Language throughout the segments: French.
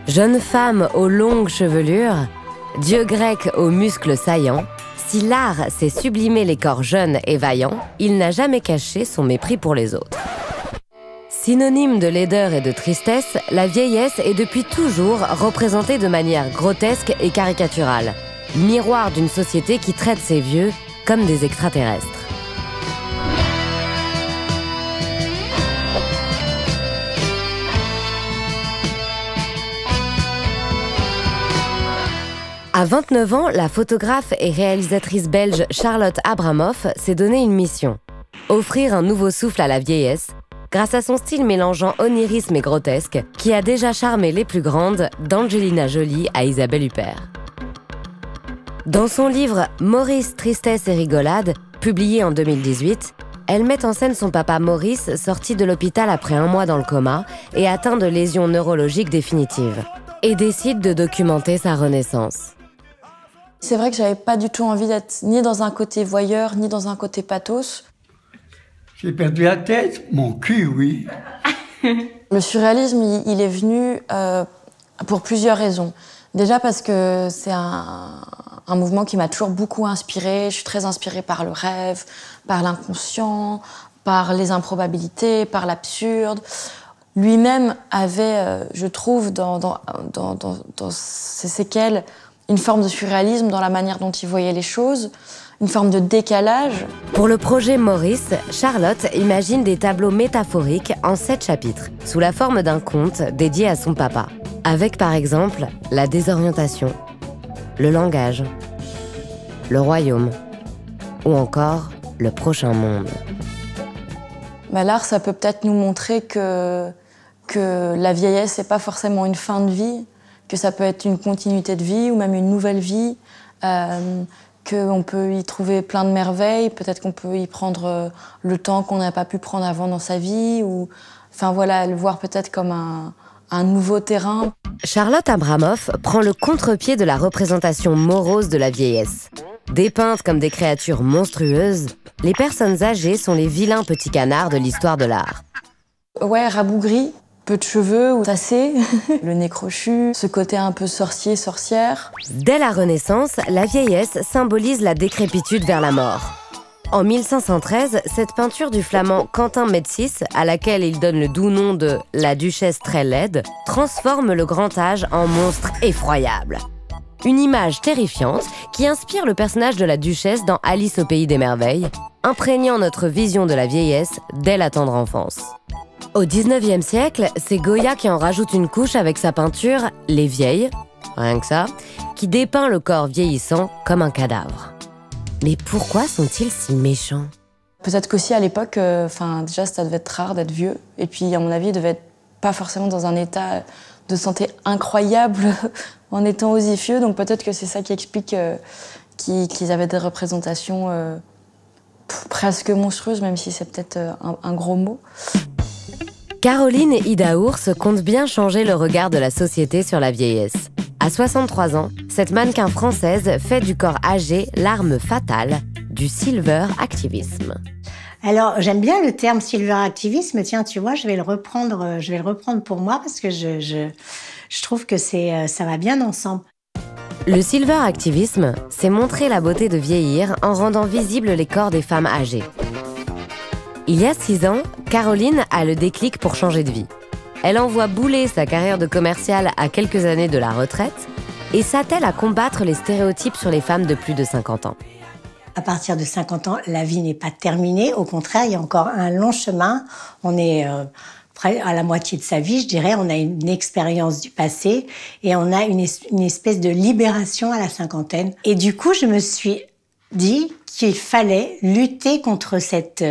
Jeune femme aux longues chevelures, dieu grec aux muscles saillants, si l'art sait sublimer les corps jeunes et vaillants, il n'a jamais caché son mépris pour les autres. Synonyme de laideur et de tristesse, la vieillesse est depuis toujours représentée de manière grotesque et caricaturale, miroir d'une société qui traite ses vieux comme des extraterrestres. À 29 ans, la photographe et réalisatrice belge Charlotte Abramoff s'est donné une mission: offrir un nouveau souffle à la vieillesse, grâce à son style mélangeant onirisme et grotesque, qui a déjà charmé les plus grandes, d'Angelina Jolie à Isabelle Huppert. Dans son livre « Maurice, tristesse et rigolade », publié en 2018, elle met en scène son papa Maurice, sorti de l'hôpital après 1 mois dans le coma et atteint de lésions neurologiques définitives, et décide de documenter sa renaissance. C'est vrai que j'avais pas du tout envie d'être ni dans un côté voyeur, ni dans un côté pathos. J'ai perdu la tête, mon cul, oui. Le surréalisme, il est venu pour plusieurs raisons. Déjà parce que c'est un mouvement qui m'a toujours beaucoup inspirée. Je suis très inspirée par le rêve, par l'inconscient, par les improbabilités, par l'absurde. Lui-même avait, je trouve, dans ses séquelles, une forme de surréalisme dans la manière dont il voyait les choses, une forme de décalage. Pour le projet Maurice, Charlotte imagine des tableaux métaphoriques en 7 chapitres, sous la forme d'un conte dédié à son papa, avec par exemple la désorientation, le langage, le royaume, ou encore le prochain monde. L'art, ça peut peut-être nous montrer que la vieillesse, c'est pas forcément une fin de vie, que ça peut être une continuité de vie ou même une nouvelle vie, qu'on peut y trouver plein de merveilles, peut-être qu'on peut y prendre le temps qu'on n'a pas pu prendre avant dans sa vie, ou enfin voilà, le voir peut-être comme un nouveau terrain. Charlotte Abramoff prend le contre-pied de la représentation morose de la vieillesse. Dépeintes comme des créatures monstrueuses, les personnes âgées sont les vilains petits canards de l'histoire de l'art. Ouais, rabougri, peu de cheveux ou tassés, le nez crochu, ce côté un peu sorcier, sorcière. Dès la Renaissance, la vieillesse symbolise la décrépitude vers la mort. En 1513, cette peinture du flamand Quentin Metsys, à laquelle il donne le doux nom de « la duchesse très laide », transforme le grand âge en monstre effroyable. Une image terrifiante qui inspire le personnage de la duchesse dans Alice au pays des merveilles, imprégnant notre vision de la vieillesse dès la tendre enfance. Au XIXe siècle, c'est Goya qui en rajoute une couche avec sa peinture « Les Vieilles », rien que ça, qui dépeint le corps vieillissant comme un cadavre. Mais pourquoi sont-ils si méchants? Peut-être qu'aussi à l'époque, déjà ça devait être rare d'être vieux, et puis à mon avis, ils devaient être pas forcément dans un état de santé incroyable en étant aussi vieux, donc peut-être que c'est ça qui explique qu'ils avaient des représentations presque monstrueuses, même si c'est peut-être un gros mot. Caroline et Ida Ours comptent bien changer le regard de la société sur la vieillesse. À 63 ans, cette mannequin française fait du corps âgé l'arme fatale du silver activisme. Alors, j'aime bien le terme silver activisme. Tiens, tu vois, je vais le reprendre pour moi parce que je trouve que ça va bien ensemble. Le silver activisme, c'est montrer la beauté de vieillir en rendant visibles les corps des femmes âgées. Il y a 6 ans, Caroline a le déclic pour changer de vie. Elle envoie bouler sa carrière de commerciale à quelques années de la retraite et s'attelle à combattre les stéréotypes sur les femmes de plus de 50 ans. À partir de 50 ans, la vie n'est pas terminée. Au contraire, il y a encore un long chemin. On est près à la moitié de sa vie, je dirais. On a une expérience du passé et on a une espèce de libération à la cinquantaine. Et du coup, je me suis dit qu'il fallait lutter contre cet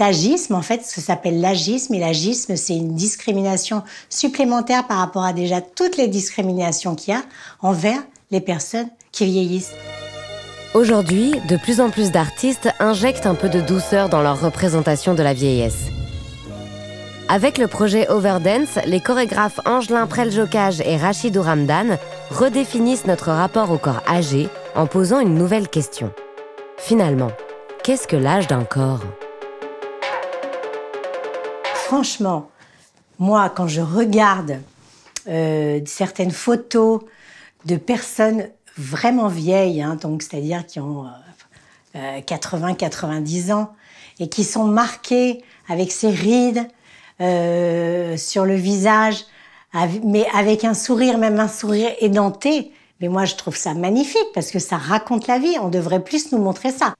agisme, en fait, ça s'appelle l'agisme, et l'agisme, c'est une discrimination supplémentaire par rapport à déjà toutes les discriminations qu'il y a envers les personnes qui vieillissent. Aujourd'hui, de plus en plus d'artistes injectent un peu de douceur dans leur représentation de la vieillesse. Avec le projet Overdance, les chorégraphes Angelin Preljocaj et Rachid Ouramdan redéfinissent notre rapport au corps âgé en posant une nouvelle question. Finalement, qu'est-ce que l'âge d'un corps ? Franchement, moi, quand je regarde certaines photos de personnes vraiment vieilles, hein, donc c'est-à-dire qui ont 80-90 ans, et qui sont marquées avec ces rides sur le visage, mais avec un sourire, même un sourire édenté. Mais moi, je trouve ça magnifique parce que ça raconte la vie. On devrait plus nous montrer ça.